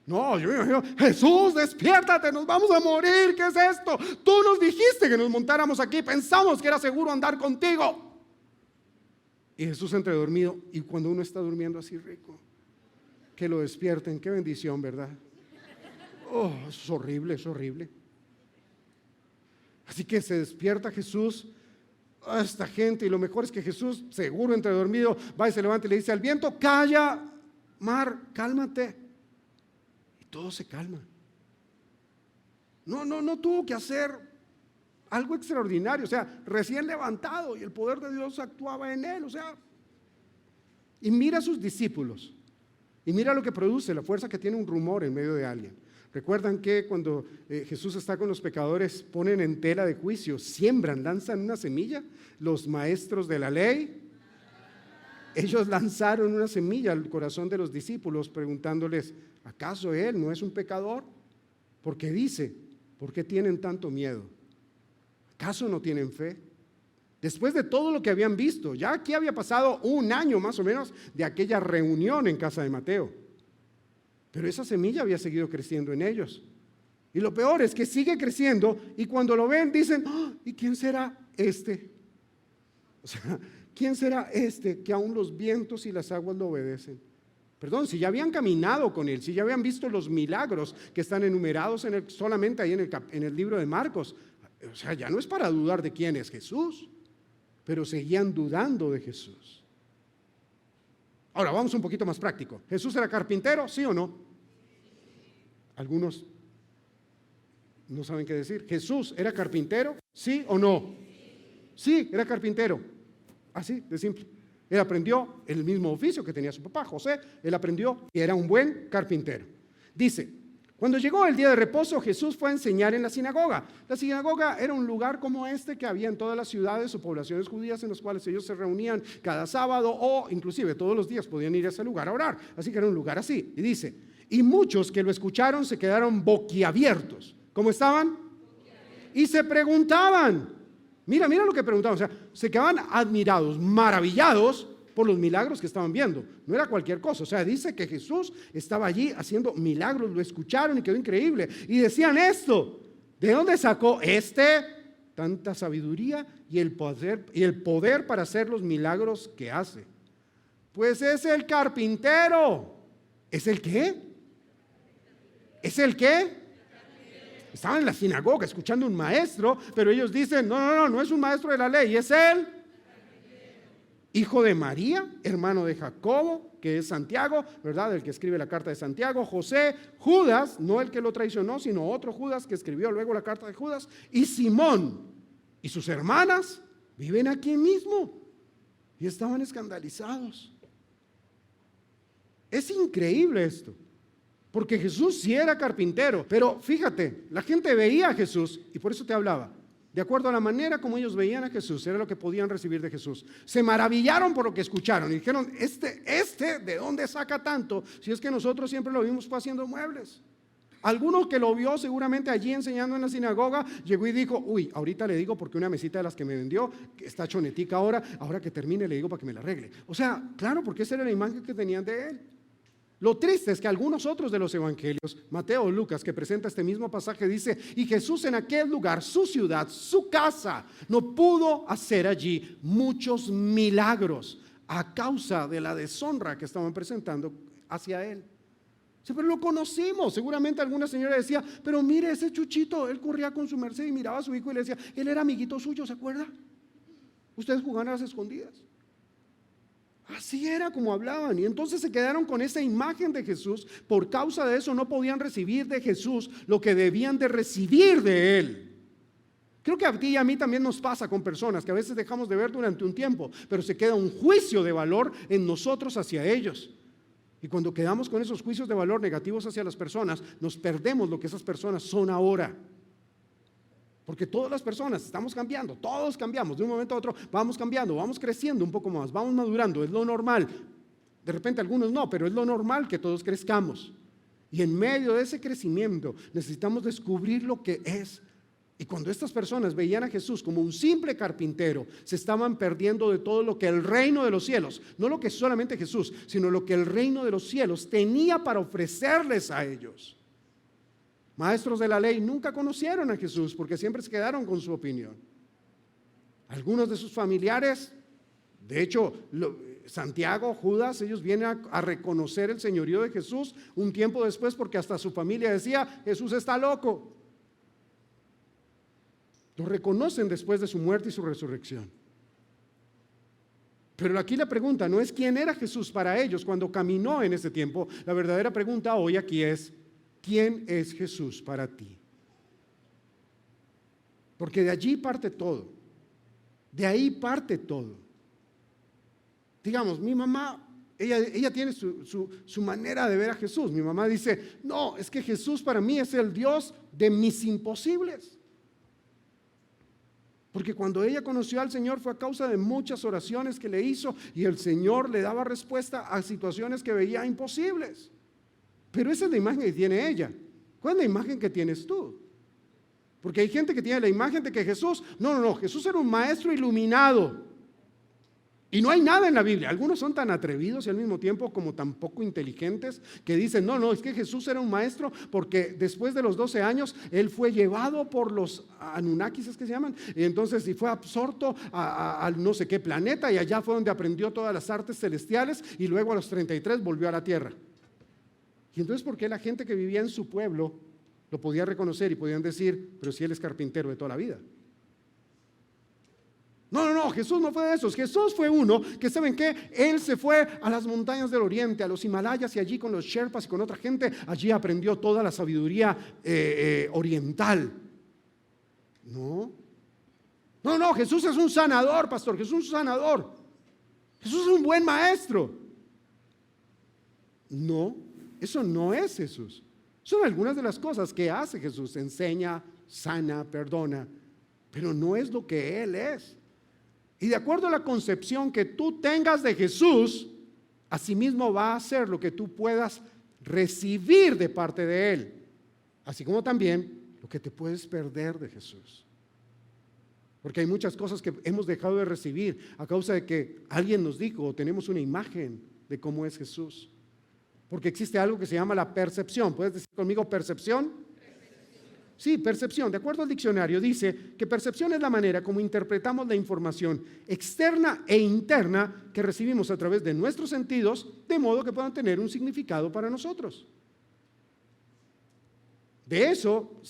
Speaker 1: No, yo me imagino, Jesús, despiértate, nos vamos a morir, ¿qué es esto? Tú nos dijiste que nos montáramos aquí, pensamos que era seguro andar contigo. Y Jesús entre dormido, y cuando uno está durmiendo así rico, que lo despierten, qué bendición, ¿verdad? Oh, es horrible, es horrible. Así que se despierta Jesús a esta gente y lo mejor es que Jesús, seguro entre dormido, va y se levanta y le dice al viento, calla, mar, cálmate. Y todo se calma. No tuvo que hacer algo extraordinario, o sea, recién levantado y el poder de Dios actuaba en él, o sea. Y mira a sus discípulos y mira lo que produce, la fuerza que tiene un rumor en medio de alguien. ¿Recuerdan que cuando Jesús está con los pecadores ponen en tela de juicio, siembran, lanzan una semilla? Los maestros de la ley, ellos lanzaron una semilla al corazón de los discípulos preguntándoles, ¿acaso él no es un pecador? Porque dice, ¿por qué tienen tanto miedo? ¿Acaso no tienen fe? Después de todo lo que habían visto, ya aquí había pasado un año más o menos de aquella reunión en casa de Mateo. Pero esa semilla había seguido creciendo en ellos. Y lo peor es que sigue creciendo y cuando lo ven dicen, oh, ¿y quién será este? O sea, ¿quién será este que aún los vientos y las aguas lo obedecen? Perdón, si ya habían caminado con él, si ya habían visto los milagros que están enumerados solamente ahí en el libro de Marcos. O sea, ya no es para dudar de quién es Jesús, pero seguían dudando de Jesús. Ahora, vamos un poquito más práctico. ¿Jesús era carpintero? ¿Sí o no? Algunos no saben qué decir. ¿Jesús era carpintero? ¿Sí o no? Sí, era carpintero. Así de simple. Él aprendió el mismo oficio que tenía su papá, José. Él aprendió y era un buen carpintero. Dice, cuando llegó el día de reposo, Jesús fue a enseñar en la sinagoga. La sinagoga era un lugar como este que había en todas las ciudades o poblaciones judías en los cuales ellos se reunían cada sábado o inclusive todos los días podían ir a ese lugar a orar. Así que era un lugar así. Y dice, y muchos que lo escucharon se quedaron boquiabiertos. ¿Cómo estaban? Y se preguntaban. Mira lo que preguntaban. O sea, se quedaban admirados, maravillados por los milagros que estaban viendo. No era cualquier cosa. O sea, dice que Jesús estaba allí haciendo milagros, lo escucharon y quedó increíble. Y decían esto, ¿de dónde sacó tanta sabiduría y el poder para hacer los milagros que hace? Pues es el carpintero. ¿Es el qué? ¿Es el qué? Estaban en la sinagoga escuchando un maestro, pero ellos dicen, no es un maestro de la ley, es él. Hijo de María, hermano de Jacobo, que es Santiago, ¿verdad? El que escribe la carta de Santiago, José, Judas, no el que lo traicionó, sino otro Judas que escribió luego la carta de Judas, y Simón y sus hermanas viven aquí mismo. Y estaban escandalizados. Es increíble esto, porque Jesús sí era carpintero, pero fíjate, la gente veía a Jesús, y por eso te hablaba, de acuerdo a la manera como ellos veían a Jesús, era lo que podían recibir de Jesús. Se maravillaron por lo que escucharon y dijeron, ¿de dónde saca tanto? Si es que nosotros siempre lo vimos haciendo muebles. Alguno que lo vio seguramente allí enseñando en la sinagoga, llegó y dijo, uy, ahorita le digo porque una mesita de las que me vendió, que está chonetica ahora que termine le digo para que me la arregle. O sea, claro, porque esa era la imagen que tenían de él. Lo triste es que algunos otros de los evangelios, Mateo o Lucas, que presenta este mismo pasaje, dice, y Jesús en aquel lugar, su ciudad, su casa, no pudo hacer allí muchos milagros a causa de la deshonra que estaban presentando hacia él. Sí, pero lo conocimos. Seguramente alguna señora decía, pero mire ese Chuchito, él corría con su Mercedes y miraba a su hijo y le decía, él era amiguito suyo, ¿se acuerda? Ustedes jugaban a las escondidas. Así era como hablaban, y entonces se quedaron con esa imagen de Jesús. Por causa de eso no podían recibir de Jesús lo que debían de recibir de él. Creo que a ti y a mí también nos pasa con personas que a veces dejamos de ver durante un tiempo, pero se queda un juicio de valor en nosotros hacia ellos. Y cuando quedamos con esos juicios de valor negativos hacia las personas, nos perdemos lo que esas personas son ahora. Porque todas las personas estamos cambiando, todos cambiamos, de un momento a otro vamos cambiando, vamos creciendo un poco más, vamos madurando, es lo normal. De repente algunos no, pero es lo normal que todos crezcamos. Y en medio de ese crecimiento necesitamos descubrir lo que es. Y cuando estas personas veían a Jesús como un simple carpintero, se estaban perdiendo de todo lo que el reino de los cielos, no lo que solamente Jesús, sino lo que el reino de los cielos tenía para ofrecerles a ellos. Maestros de la ley nunca conocieron a Jesús porque siempre se quedaron con su opinión. Algunos de sus familiares, de hecho, Santiago, Judas, ellos vienen a reconocer el señorío de Jesús un tiempo después porque hasta su familia decía, Jesús está loco. Lo reconocen después de su muerte y su resurrección. Pero aquí la pregunta no es quién era Jesús para ellos cuando caminó en ese tiempo. La verdadera pregunta hoy aquí es, ¿quién es Jesús para ti? Porque de allí parte todo. De ahí parte todo. Digamos, mi mamá, ella tiene su manera de ver a Jesús. Mi mamá dice, no, es que Jesús para mí es el Dios de mis imposibles. Porque cuando ella conoció al Señor fue a causa de muchas oraciones que le hizo y el Señor le daba respuesta a situaciones que veía imposibles. Pero esa es la imagen que tiene ella. ¿Cuál es la imagen que tienes tú? Porque hay gente que tiene la imagen de que Jesús, no, Jesús era un maestro iluminado. Y no hay nada en la Biblia. Algunos son tan atrevidos y al mismo tiempo como tan poco inteligentes que dicen, no, es que Jesús era un maestro porque después de los 12 años él fue llevado por los Anunnakis, ¿es que se llaman? Y entonces y fue absorto a no sé qué planeta y allá fue donde aprendió todas las artes celestiales y luego a los 33 volvió a la tierra. Y entonces, ¿por qué la gente que vivía en su pueblo lo podía reconocer y podían decir, pero si él es carpintero de toda la vida? No, Jesús no fue de esos. Jesús fue uno que, ¿saben qué? Él se fue a las montañas del oriente, a los Himalayas y allí con los Sherpas y con otra gente, allí aprendió toda la sabiduría oriental. No, Jesús es un sanador, pastor, Jesús es un sanador. Jesús es un buen maestro. No, eso no es Jesús. Son algunas de las cosas que hace Jesús, enseña, sana, perdona, pero no es lo que Él es. Y de acuerdo a la concepción que tú tengas de Jesús, asimismo va a ser lo que tú puedas recibir de parte de Él, así como también lo que te puedes perder de Jesús. Porque hay muchas cosas que hemos dejado de recibir a causa de que alguien nos dijo o tenemos una imagen de cómo es Jesús. Porque existe algo que se llama la percepción. ¿Puedes decir conmigo percepción? Sí, percepción. De acuerdo al diccionario, dice que percepción es la manera como interpretamos la información externa e interna que recibimos a través de nuestros sentidos, de modo que puedan tener un significado para nosotros. De eso,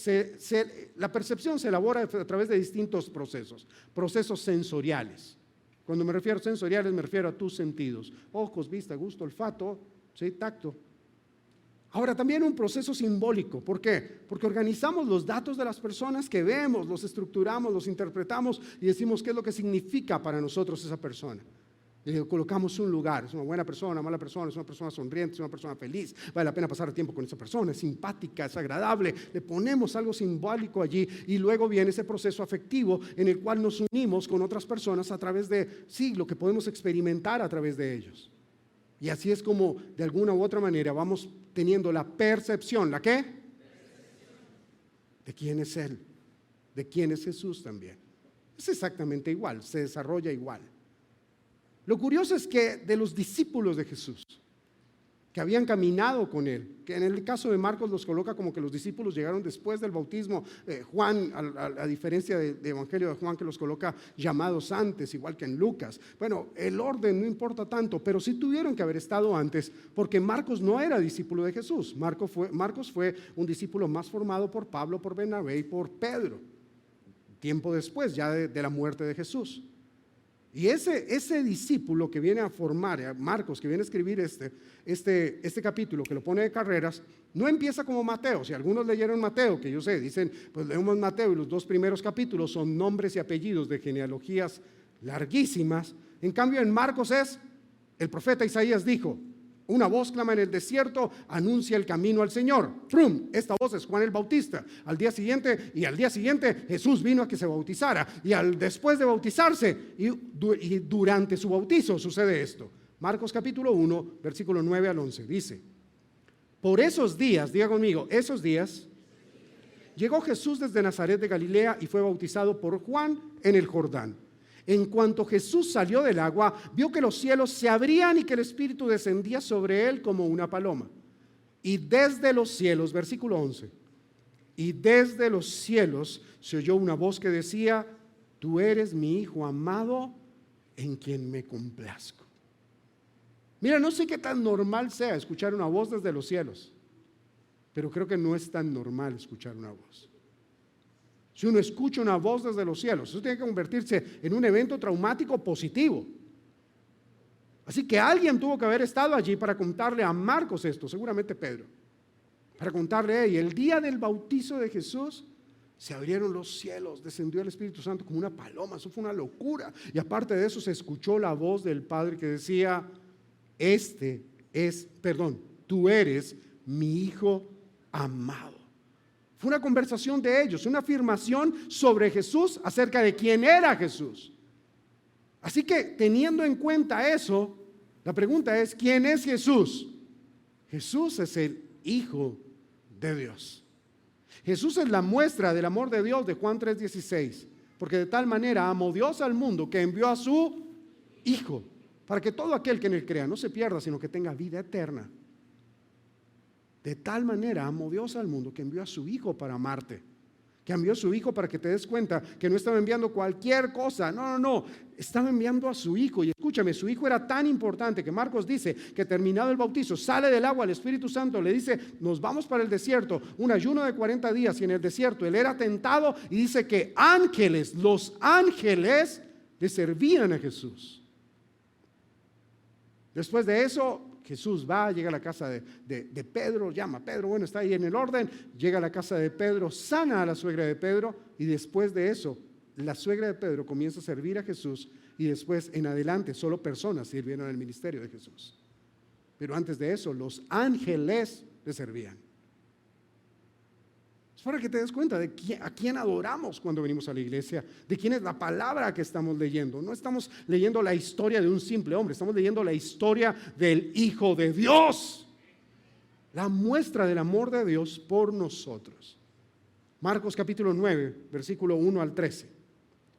Speaker 1: la percepción se elabora a través de distintos procesos sensoriales. Cuando me refiero a sensoriales, me refiero a tus sentidos: ojos, vista, gusto, olfato, ¿sí? Tacto. Ahora, también un proceso simbólico. ¿Por qué? Porque organizamos los datos de las personas que vemos, los estructuramos, los interpretamos y decimos qué es lo que significa para nosotros esa persona. Y le colocamos un lugar: es una buena persona, mala persona, es una persona sonriente, es una persona feliz, vale la pena pasar tiempo con esa persona, es simpática, es agradable. Le ponemos algo simbólico allí y luego viene ese proceso afectivo en el cual nos unimos con otras personas a través de, sí, lo que podemos experimentar a través de ellos. Y así es como de alguna u otra manera vamos teniendo la percepción. ¿La qué? De quién es Él, de quién es Jesús también. Es exactamente igual, se desarrolla igual. Lo curioso es que de los discípulos de Jesús que habían caminado con Él, que en el caso de Marcos los coloca como que los discípulos llegaron después del bautismo, Juan, a diferencia de Evangelio de Juan, que los coloca llamados antes, igual que en Lucas. Bueno, el orden no importa tanto, pero sí tuvieron que haber estado antes, porque Marcos no era discípulo de Jesús. Marcos fue un discípulo más formado por Pablo, por Bernabé y por Pedro, tiempo después ya de la muerte de Jesús. Y ese discípulo que viene a formar, Marcos, que viene a escribir este capítulo, que lo pone de carreras, no empieza como Mateo. Si algunos leyeron Mateo, que yo sé, dicen, pues leemos Mateo y los 2 primeros capítulos son nombres y apellidos de genealogías larguísimas. En cambio, en Marcos el profeta Isaías dijo: una voz clama en el desierto, anuncia el camino al Señor. ¡Prum! Esta voz es Juan el Bautista. Al día siguiente Jesús vino a que se bautizara. Y después de bautizarse y durante su bautizo sucede esto. Marcos capítulo 1, versículo 9 al 11. Dice: por esos días, diga conmigo, esos días, llegó Jesús desde Nazaret de Galilea y fue bautizado por Juan en el Jordán. En cuanto Jesús salió del agua, vio que los cielos se abrían y que el Espíritu descendía sobre él como una paloma. Y desde los cielos, versículo 11, y desde los cielos se oyó una voz que decía: tú eres mi Hijo amado, en quien me complazco. Mira, no sé qué tan normal sea escuchar una voz desde los cielos, pero creo que no es tan normal escuchar una voz. Si uno escucha una voz desde los cielos, eso tiene que convertirse en un evento traumático positivo. Así que alguien tuvo que haber estado allí para contarle a Marcos esto, seguramente Pedro, para contarle: y el día del bautizo de Jesús se abrieron los cielos, descendió el Espíritu Santo como una paloma. Eso fue una locura. Y aparte de eso se escuchó la voz del Padre que decía: tú eres mi Hijo amado. Fue una conversación de ellos, una afirmación sobre Jesús, acerca de quién era Jesús. Así que, teniendo en cuenta eso, la pregunta es: ¿quién es Jesús? Jesús es el Hijo de Dios. Jesús es la muestra del amor de Dios de Juan 3:16, porque de tal manera amó Dios al mundo que envió a su Hijo, para que todo aquel que en él crea no se pierda, sino que tenga vida eterna. De tal manera amó Dios al mundo que envió a su Hijo para amarte, que envió a su Hijo para que te des cuenta que no estaba enviando cualquier cosa. No, estaba enviando a su Hijo. Y escúchame, su Hijo era tan importante que Marcos dice que terminado el bautizo, sale del agua, el Espíritu Santo le dice: nos vamos para el desierto, un ayuno de 40 días, y en el desierto él era tentado, y dice que los ángeles le servían a Jesús. Después de eso, Jesús va, llega a la casa de Pedro, llama a Pedro, bueno, está ahí en el orden, llega a la casa de Pedro, sana a la suegra de Pedro, y después de eso, la suegra de Pedro comienza a servir a Jesús, y después en adelante solo personas sirvieron en el ministerio de Jesús. Pero antes de eso, los ángeles le servían. Es para que te des cuenta de a quién adoramos cuando venimos a la iglesia, de quién es la palabra que estamos leyendo. No estamos leyendo la historia de un simple hombre, estamos leyendo la historia del Hijo de Dios, la muestra del amor de Dios por nosotros. Marcos capítulo 9, versículo 1 al 13.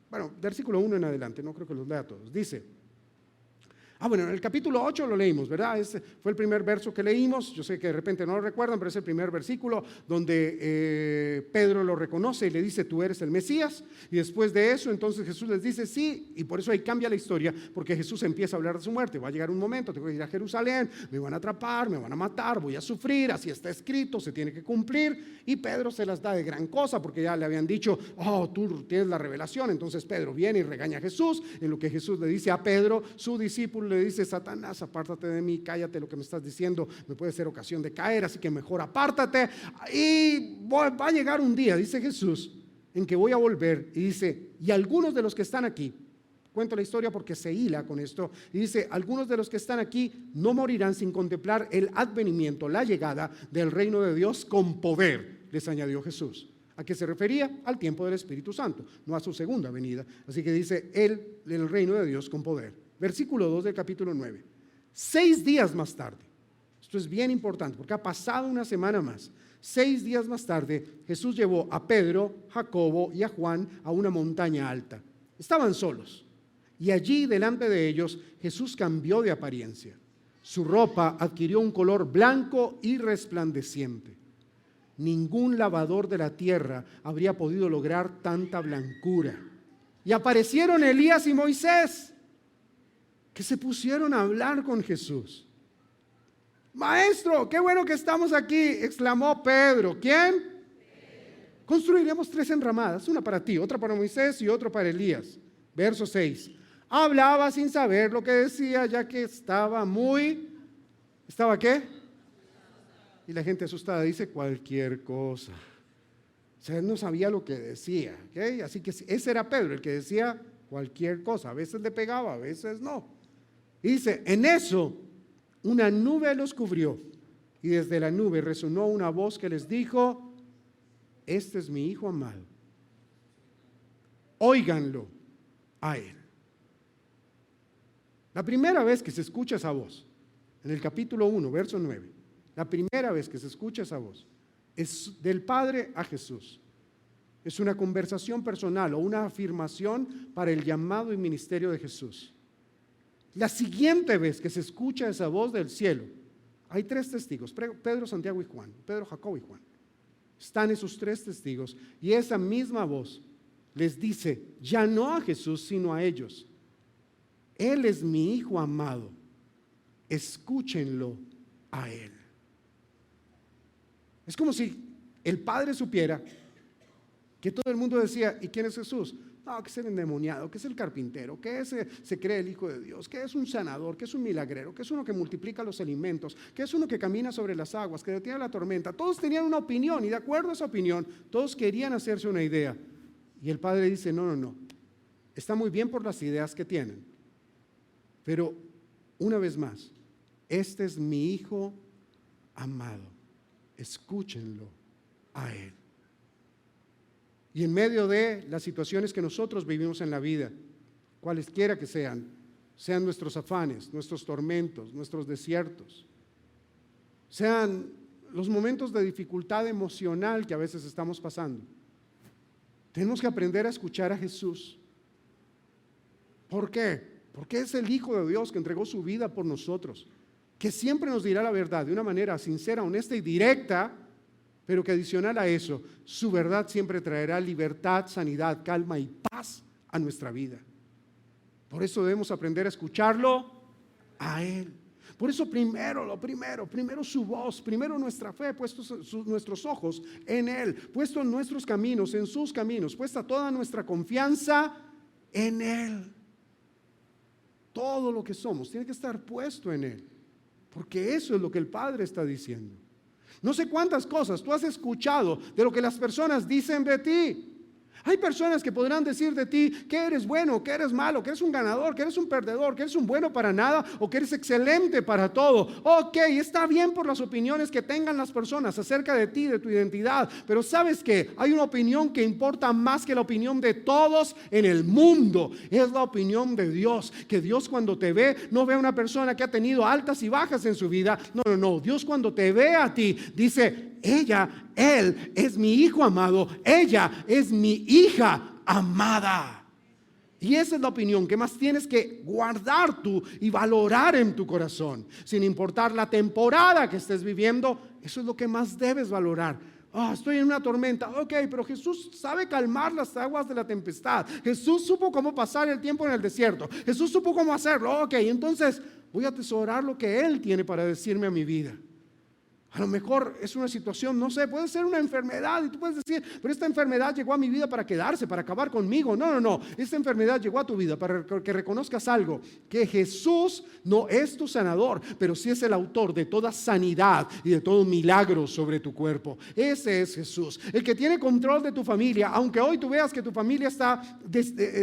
Speaker 1: Bueno, versículo 1 en adelante, no creo que los lea todos. Dice: Bueno, en el capítulo 8 lo leímos, ¿verdad? Ese fue el primer verso que leímos. Yo sé que de repente no lo recuerdan, pero es el primer versículo donde Pedro lo reconoce y le dice, tú eres el Mesías. Y después de eso, entonces Jesús les dice, sí, y por eso ahí cambia la historia, porque Jesús empieza a hablar de su muerte. Va a llegar un momento, tengo que ir a Jerusalén, me van a atrapar, me van a matar, voy a sufrir, así está escrito, se tiene que cumplir. Y Pedro se las da de gran cosa, porque ya le habían dicho, tú tienes la revelación. Entonces Pedro viene y regaña a Jesús, en lo que Jesús le dice a Pedro, su discípulo, le dice, Satanás, apártate de mí, cállate, lo que me estás diciendo me puede ser ocasión de caer, así que mejor apártate. Y va a llegar un día, dice Jesús, en que voy a volver, y dice, y algunos de los que están aquí, cuento la historia porque se hila con esto, y dice, algunos de los que están aquí no morirán sin contemplar el advenimiento, la llegada del reino de Dios con poder, les añadió Jesús. ¿A qué se refería? Al tiempo del Espíritu Santo, no a su segunda venida. Así que dice, el reino de Dios con poder. Versículo 2 del capítulo 9. 6 días más tarde, esto es bien importante porque ha pasado una semana más. 6 días más tarde, Jesús llevó a Pedro, Jacobo y a Juan a una montaña alta. Estaban solos y allí delante de ellos Jesús cambió de apariencia. Su ropa adquirió un color blanco y resplandeciente. Ningún lavador de la tierra habría podido lograr tanta blancura. Y aparecieron Elías y Moisés, que se pusieron a hablar con Jesús. Maestro, qué bueno que estamos aquí, exclamó Pedro. ¿Quién? Construiremos 3 enramadas, una para ti, otra para Moisés y otra para Elías. Verso 6. Hablaba sin saber lo que decía, ya que ¿estaba qué? Y la gente asustada dice cualquier cosa. O sea, él no sabía lo que decía, ¿okay? Así que ese era Pedro, el que decía cualquier cosa. A veces le pegaba, a veces no. Dice, en eso una nube los cubrió y desde la nube resonó una voz que les dijo, este es mi Hijo amado, óiganlo a él. La primera vez que se escucha esa voz, en el capítulo 1, verso 9, la primera vez que se escucha esa voz es del Padre a Jesús. Es una conversación personal o una afirmación para el llamado y ministerio de Jesús. La siguiente vez que se escucha esa voz del cielo, hay 3 testigos, Pedro, Santiago y Juan, Pedro, Jacobo y Juan. Están esos 3 testigos y esa misma voz les dice, ya no a Jesús, sino a ellos, Él es mi Hijo amado, escúchenlo a Él. Es como si el Padre supiera que todo el mundo decía, ¿y quién es Jesús? No, que es el endemoniado, que es el carpintero, que se cree el Hijo de Dios, que es un sanador, que es un milagrero, que es uno que multiplica los alimentos, que es uno que camina sobre las aguas, que detiene la tormenta. Todos tenían una opinión y de acuerdo a esa opinión, todos querían hacerse una idea. Y el Padre dice, no, está muy bien por las ideas que tienen, pero una vez más, este es mi Hijo amado, escúchenlo a Él. Y en medio de las situaciones que nosotros vivimos en la vida, cualesquiera que sean nuestros afanes, nuestros tormentos, nuestros desiertos, sean los momentos de dificultad emocional que a veces estamos pasando, tenemos que aprender a escuchar a Jesús. ¿Por qué? Porque es el Hijo de Dios que entregó su vida por nosotros, que siempre nos dirá la verdad de una manera sincera, honesta y directa, pero que adicional a eso, su verdad siempre traerá libertad, sanidad, calma y paz a nuestra vida. Por eso debemos aprender a escucharlo a Él. Por eso primero su voz, primero nuestra fe, puestos nuestros ojos en Él, puestos nuestros caminos en sus caminos, puesta toda nuestra confianza en Él. Todo lo que somos tiene que estar puesto en Él, porque eso es lo que el Padre está diciendo. No sé cuántas cosas tú has escuchado de lo que las personas dicen de ti. Hay personas que podrán decir de ti que eres bueno, que eres malo, que eres un ganador, que eres un perdedor, que eres un bueno para nada o que eres excelente para todo. Ok, está bien por las opiniones que tengan las personas acerca de ti, de tu identidad, pero ¿sabes qué? Hay una opinión que importa más que la opinión de todos en el mundo. Es la opinión de Dios, que Dios cuando te ve, no ve a una persona que ha tenido altas y bajas en su vida. No. Dios cuando te ve a ti, dice, él es mi Hijo amado, ella es mi hija amada. Y esa es la opinión que más tienes que guardar tú y valorar en tu corazón. Sin importar la temporada que estés viviendo, eso es lo que más debes valorar. Estoy en una tormenta. Ok, pero Jesús sabe calmar las aguas de la tempestad. Jesús supo cómo pasar el tiempo en el desierto. Jesús supo cómo hacerlo. Ok, entonces voy a atesorar lo que Él tiene para decirme a mi vida. A lo mejor es una situación, no sé, puede ser una enfermedad y tú puedes decir, pero esta enfermedad llegó a mi vida para quedarse, para acabar conmigo. No, esta enfermedad llegó a tu vida para que reconozcas algo, que Jesús no es tu sanador, pero sí es el autor de toda sanidad y de todo milagro sobre tu cuerpo. Ese es Jesús, el que tiene control de tu familia, aunque hoy tú veas que tu familia está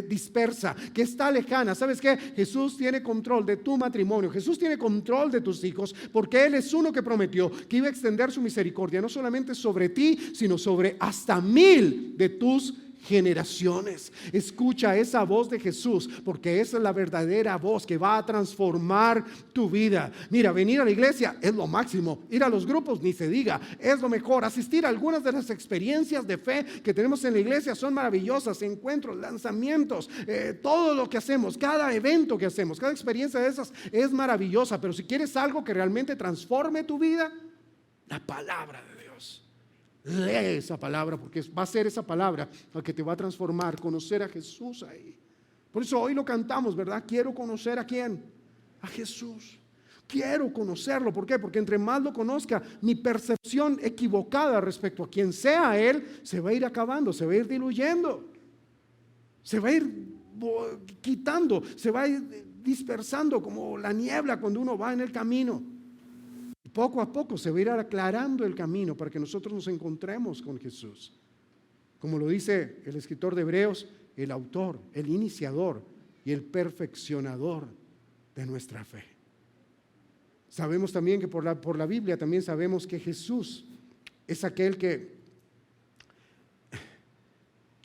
Speaker 1: dispersa, que está lejana. ¿Sabes qué? Jesús tiene control de tu matrimonio, Jesús tiene control de tus hijos, porque Él es uno que prometió que iba a extender su misericordia no solamente sobre ti, sino sobre hasta 1000 de tus generaciones. Escucha esa voz de Jesús, porque esa es la verdadera voz que va a transformar tu vida. Mira, venir a la iglesia es lo máximo, ir a los grupos ni se diga, es lo mejor. Asistir a algunas de las experiencias de fe que tenemos en la iglesia son maravillosas, encuentros, lanzamientos, todo lo que hacemos, cada evento que hacemos, cada experiencia de esas es maravillosa. Pero si quieres algo que realmente transforme tu vida, la palabra de Dios. Lee esa palabra, porque va a ser esa palabra la que te va a transformar, conocer a Jesús ahí. Por eso hoy lo cantamos, ¿verdad? Quiero conocer ¿a quién? A Jesús. Quiero conocerlo. ¿Por qué? Porque entre más lo conozca, mi percepción equivocada respecto a quien sea Él se va a ir acabando, se va a ir diluyendo, se va a ir quitando, se va a ir dispersando como la niebla cuando uno va en el camino. Poco a poco se va a ir aclarando el camino para que nosotros nos encontremos con Jesús. Como lo dice el escritor de Hebreos, el autor, el iniciador y el perfeccionador de nuestra fe. Sabemos también que por la Biblia también sabemos que Jesús es aquel que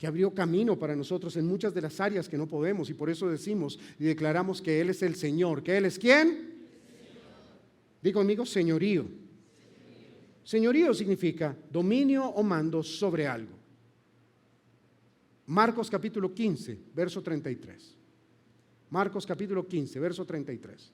Speaker 1: abrió camino para nosotros en muchas de las áreas que no podemos, y por eso decimos y declaramos que Él es el Señor. ¿Que Él es quién? Digo conmigo, señorío. Señorío significa dominio o mando sobre algo. Marcos capítulo 15, verso 33. Marcos capítulo 15, verso 33.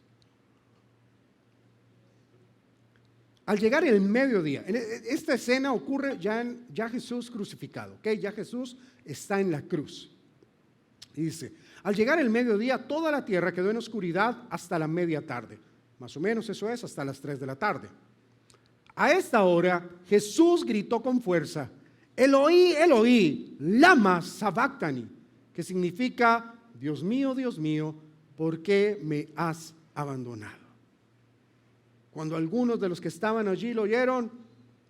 Speaker 1: Al llegar el mediodía, esta escena ocurre ya Jesús crucificado, ¿ok? Ya Jesús está en la cruz. Y dice, al llegar el mediodía, toda la tierra quedó en oscuridad hasta la media tarde. Más o menos eso es hasta las 3 de la tarde. A esta hora Jesús gritó con fuerza, Eloí, Eloí, lama sabactani, que significa, Dios mío, ¿por qué me has abandonado? Cuando algunos de los que estaban allí lo oyeron,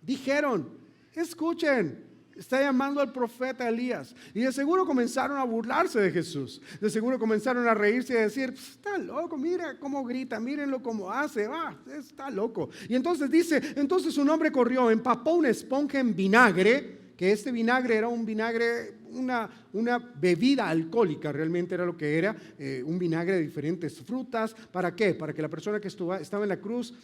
Speaker 1: dijeron, escuchen, está llamando al profeta Elías. Y de seguro comenzaron a burlarse de Jesús. De seguro comenzaron a reírse y a decir, está loco, mira cómo grita, mírenlo cómo hace, está loco. Y entonces dice, entonces un hombre corrió, empapó una esponja en vinagre, que este vinagre era un vinagre, una bebida alcohólica, realmente era lo que era, un vinagre de diferentes frutas. ¿Para qué? Para que la persona que estaba en la cruz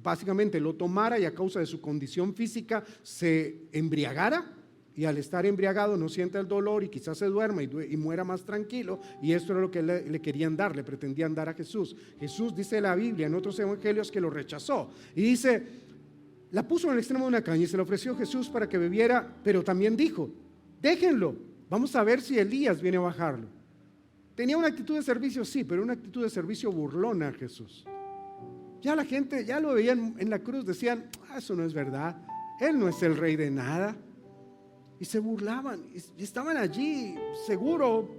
Speaker 1: básicamente lo tomara y a causa de su condición física se embriagara, y al estar embriagado no sienta el dolor y quizás se duerma y muera más tranquilo. Y esto era lo que le querían dar, le pretendían dar a Jesús. Jesús, dice la Biblia en otros evangelios, que lo rechazó y dice, la puso en el extremo de una caña y se la ofreció Jesús para que bebiera, pero también dijo, déjenlo, vamos a ver si Elías viene a bajarlo. Tenía una actitud de servicio, sí, pero una actitud de servicio burlona a Jesús. Ya la gente, ya lo veían en la cruz, decían, eso no es verdad, Él no es el rey de nada. Y se burlaban, y estaban allí, seguro,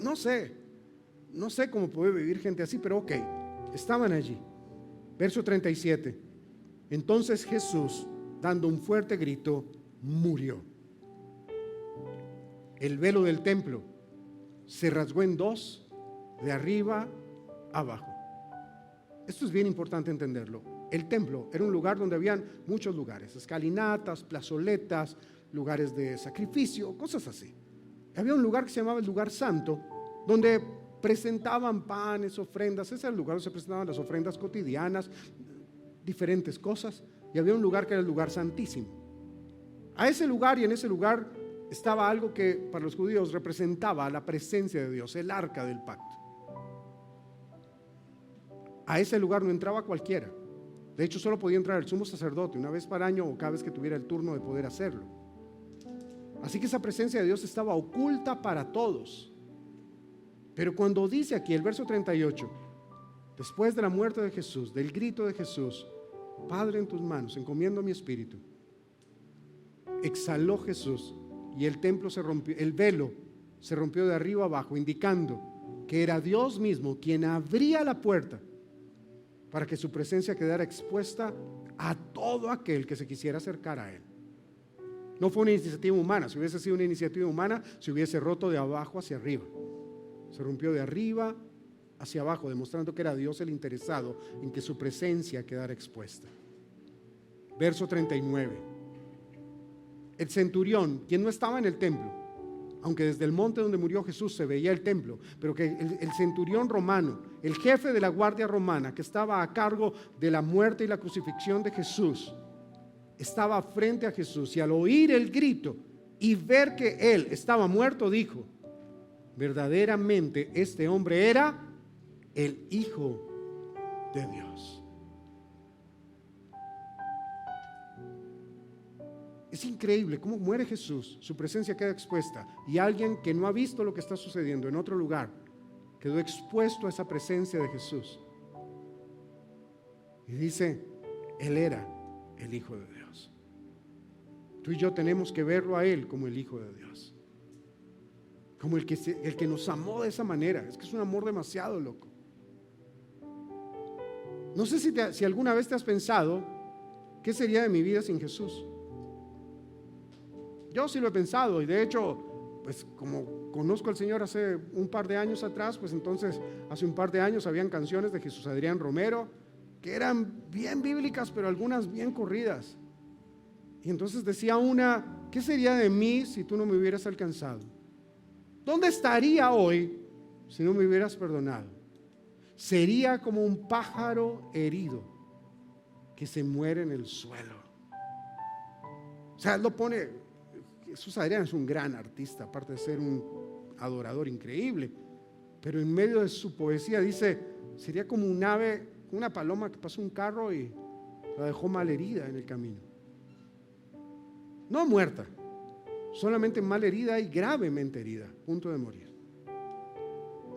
Speaker 1: no sé cómo puede vivir gente así, pero ok, estaban allí. Verso 37. Entonces Jesús, dando un fuerte grito, murió. El velo del templo se rasgó en dos, de arriba a abajo. Esto es bien importante entenderlo. El templo era un lugar donde habían muchos lugares, escalinatas, plazoletas, lugares de sacrificio, cosas así. Había un lugar que se llamaba el lugar santo, donde presentaban panes, ofrendas. Ese era el lugar donde se presentaban las ofrendas cotidianas, diferentes cosas. Y había un lugar que era el lugar santísimo. A ese lugar y en ese lugar estaba algo que para los judíos representaba la presencia de Dios, el arca del pacto. A ese lugar no entraba cualquiera. De hecho, solo podía entrar el sumo sacerdote una vez para año o cada vez que tuviera el turno de poder hacerlo. Así que esa presencia de Dios estaba oculta para todos. Pero cuando dice aquí el verso 38, después de la muerte de Jesús, del grito de Jesús, Padre, en tus manos encomiendo mi espíritu, exhaló Jesús y el templo se rompió, el velo se rompió de arriba abajo, indicando que era Dios mismo quien abría la puerta para que su presencia quedara expuesta a todo aquel que se quisiera acercar a él. No fue una iniciativa humana. Si hubiese sido una iniciativa humana, se hubiese roto de abajo hacia arriba. Se rompió de arriba hacia abajo, demostrando que era Dios el interesado en que su presencia quedara expuesta. Verso 39. El centurión, quien no estaba en el templo, aunque desde el monte donde murió Jesús se veía el templo, pero que el centurión romano, el jefe de la guardia romana que estaba a cargo de la muerte y la crucifixión de Jesús, estaba frente a Jesús, y al oír el grito y ver que él estaba muerto, dijo: verdaderamente este hombre era el Hijo de Dios. Es increíble cómo muere Jesús, su presencia queda expuesta, y alguien que no ha visto lo que está sucediendo en otro lugar quedó expuesto a esa presencia de Jesús. Y dice: Él era el Hijo de Dios. Tú y yo tenemos que verlo a Él como el Hijo de Dios, como el que nos amó de esa manera. Es que es un amor demasiado loco. No sé si alguna vez te has pensado: ¿qué sería de mi vida sin Jesús? Yo sí lo he pensado, y de hecho, pues como conozco al Señor hace un par de años atrás, pues entonces hace un par de años habían canciones de Jesús Adrián Romero que eran bien bíblicas, pero algunas bien corridas. Y entonces decía una: ¿qué sería de mí si tú no me hubieras alcanzado? ¿Dónde estaría hoy si no me hubieras perdonado? Sería como un pájaro herido que se muere en el suelo. O sea, lo pone. Jesús Adrián es un gran artista, aparte de ser un adorador increíble, pero en medio de su poesía dice: sería como un ave, una paloma que pasó un carro y la dejó mal herida en el camino. No muerta, solamente mal herida y gravemente herida, a punto de morir.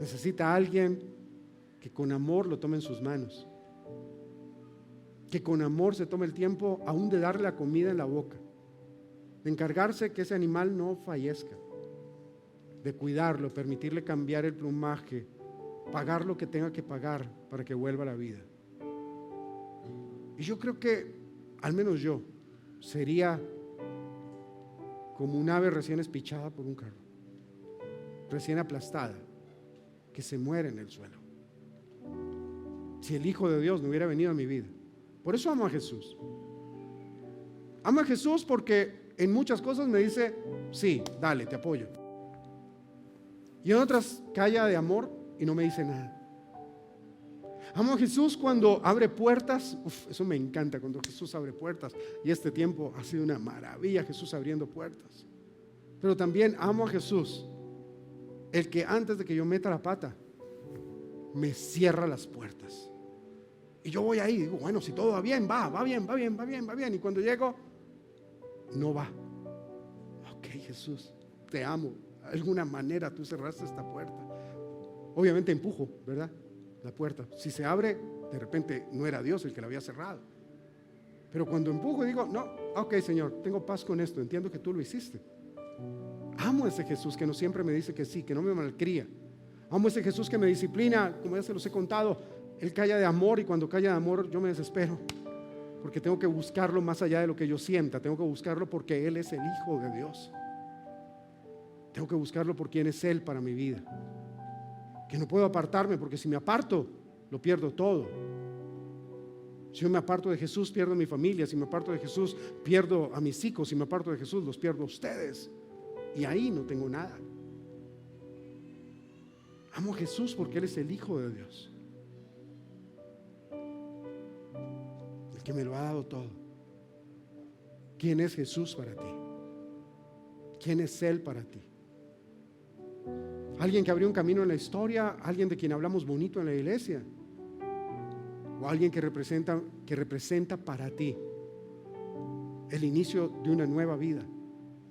Speaker 1: Necesita a alguien que con amor lo tome en sus manos, que con amor se tome el tiempo aún de darle la comida en la boca, de encargarse que ese animal no fallezca, de cuidarlo, permitirle cambiar el plumaje, pagar lo que tenga que pagar para que vuelva a la vida. Y yo creo que, al menos yo, sería como un ave recién espichada por un carro, recién aplastada, que se muere en el suelo, si el Hijo de Dios no hubiera venido a mi vida. Por eso amo a Jesús. Amo a Jesús porque en muchas cosas me dice: sí, dale, te apoyo. Y en otras calla de amor y no me dice nada. Amo a Jesús cuando abre puertas. Eso me encanta, cuando Jesús abre puertas. Y este tiempo ha sido una maravilla, Jesús abriendo puertas. Pero también amo a Jesús, el que antes de que yo meta la pata, me cierra las puertas. Y yo voy ahí y digo: bueno, si todo va bien, va bien. Y cuando llego, no va. Ok, Jesús, te amo. De alguna manera tú cerraste esta puerta. Obviamente empujo, ¿verdad?, la puerta. Si se abre, de repente no era Dios el que la había cerrado. Pero cuando empujo digo: no, ok, Señor, tengo paz con esto, entiendo que tú lo hiciste. Amo a ese Jesús que no siempre me dice que sí, que no me malcría. Amo a ese Jesús que me disciplina, como ya se los he contado. Él calla de amor, y cuando calla de amor yo me desespero, porque tengo que buscarlo más allá de lo que yo sienta. Tengo que buscarlo porque Él es el Hijo de Dios. Tengo que buscarlo por quién es Él para mi vida. Que no puedo apartarme, porque si me aparto, lo pierdo todo. Si yo me aparto de Jesús, pierdo a mi familia. Si me aparto de Jesús, pierdo a mis hijos. Si me aparto de Jesús, los pierdo a ustedes. Y ahí no tengo nada. Amo a Jesús porque Él es el Hijo de Dios, que me lo ha dado todo. ¿Quién es Jesús para ti? ¿Quién es Él para ti? ¿Alguien que abrió un camino en la historia? ¿Alguien de quien hablamos bonito en la iglesia? ¿O alguien que representa para ti el inicio de una nueva vida?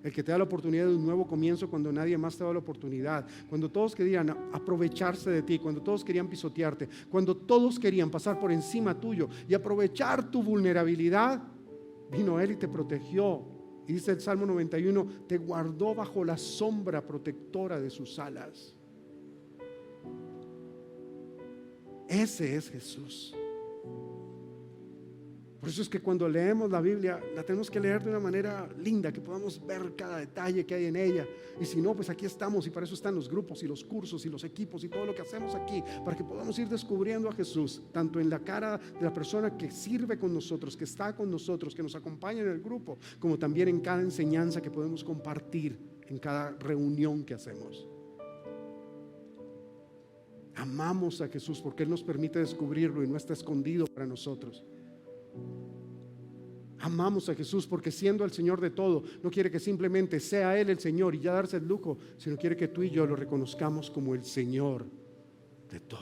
Speaker 1: El que te da la oportunidad de un nuevo comienzo cuando nadie más te da la oportunidad, cuando todos querían aprovecharse de ti, cuando todos querían pisotearte, cuando todos querían pasar por encima tuyo y aprovechar tu vulnerabilidad, vino Él y te protegió. Y dice el Salmo 91, te guardó bajo la sombra protectora de sus alas. Ese es Jesús. Por eso es que cuando leemos la Biblia, la tenemos que leer de una manera linda, que podamos ver cada detalle que hay en ella. Y si no, pues aquí estamos, y para eso están los grupos y los cursos y los equipos y todo lo que hacemos aquí, para que podamos ir descubriendo a Jesús, tanto en la cara de la persona que sirve con nosotros, que está con nosotros, que nos acompaña en el grupo, como también en cada enseñanza que podemos compartir, en cada reunión que hacemos. Amamos a Jesús porque Él nos permite descubrirlo y no está escondido para nosotros. Amamos a Jesús porque siendo el Señor de todo, no quiere que simplemente sea Él el Señor y ya darse el lujo, sino quiere que tú y yo lo reconozcamos como el Señor de todo.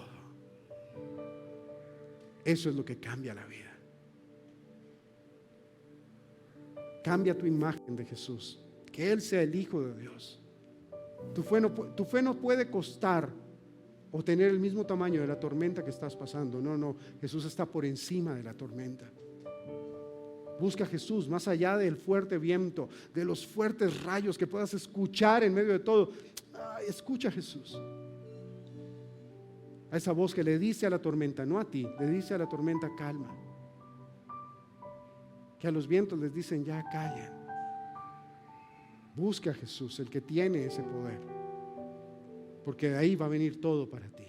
Speaker 1: Eso es lo que cambia la vida. Cambia tu imagen de Jesús, que Él sea el Hijo de Dios. Tu fe no puede costar o tener el mismo tamaño de la tormenta que estás pasando. No, Jesús está por encima de la tormenta. Busca a Jesús más allá del fuerte viento, de los fuertes rayos que puedas escuchar en medio de todo. Escucha a Jesús. A esa voz que le dice a la tormenta, no a ti, le dice a la tormenta, calma. Que a los vientos les dicen, ya callen. Busca a Jesús, el que tiene ese poder, porque de ahí va a venir todo para ti.